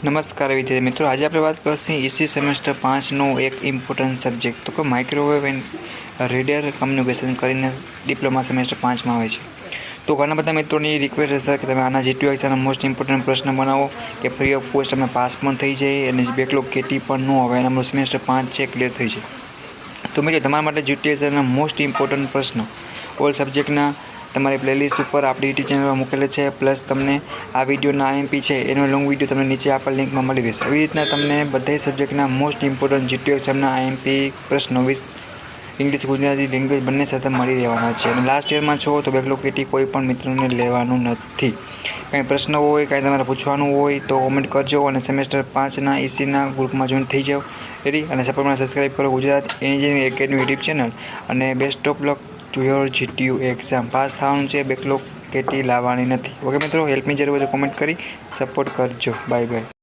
નમસ્કાર વિદ્યાર્થી મિત્રો, આજે આપણે વાત કરીશું ઈસી સેમેસ્ટર 5નો એક ઇમ્પોર્ટન્ટ સબ્જેક્ટ તો કે માઇક્રોવેવ એન્ડ રેડિયો કમ્યુનિકેશન કરીને ડિપ્લોમા સેમેસ્ટર 5માં આવે છે. તો ઘણા બધા મિત્રોની રિક્વેસ્ટ હશે કે તમે આના જીટીયુ એક્ઝામના મોસ્ટ ઇમ્પોર્ટન્ટ પ્રશ્ન બનાવો કે ફ્રી ઓફ કોસ્ટ તમે પાસ પણ થઈ જાય અને બેકલોગ કેટી પણ ન આવે અને અમારું સેમેસ્ટર 5 છે ક્લિયર થઈ જાય. તો મિત્રો તમારા માટે જીટીયુ એક્ઝામના મોસ્ટ ઇમ્પોર્ટન્ટ પ્રશ્નો ઓલ સબ્જેક્ટના તમારી પ્લેલિસ્ટ ઉપર આપણી યુટ્યુબ ચેનલમાં મૂકેલા છે. પ્લસ તમને આ વિડીયોના આઈએમપી છે એનો લોંગ વિડીયો તમને નીચે આપેલ લિંકમાં મળી રહેશે. આવી રીતના તમને બધા સબ્જેક્ટના મોસ્ટ ઇમ્પોર્ટન્ટ જીટીયુ એક્ઝામના આઈએમપી પ્રશ્નો ઇંગ્લિશ ગુજરાતી લેંગ્વેજ બંને સાથે મળી રહેવાના છે. અને લાસ્ટ યરમાં છો તો બેકલોગ કેટી કોઈ પણ મિત્રોને લેવાનું નથી. કાંઈ પ્રશ્ન હોય, કાંઈ તમારે પૂછવાનું હોય તો કોમેન્ટ કરજો અને સેમેસ્ટર 5ના ઈસીના ગ્રુપમાં જોઈન થઈ જાઓ. રેડી? અને સપોર્ટમાં સબસ્ક્રાઈબ કરો Gujarat engineering academy YouTube channel. અને best of luck to your GTU exam. Pass થવાનું છે, બેકલોગ કેટી લાવવાની નથી. ઓકે મિત્રો, હેલ્પ મી જરૂર હોય તો કોમેન્ટ કરી સપોર્ટ કરજો. Bye bye.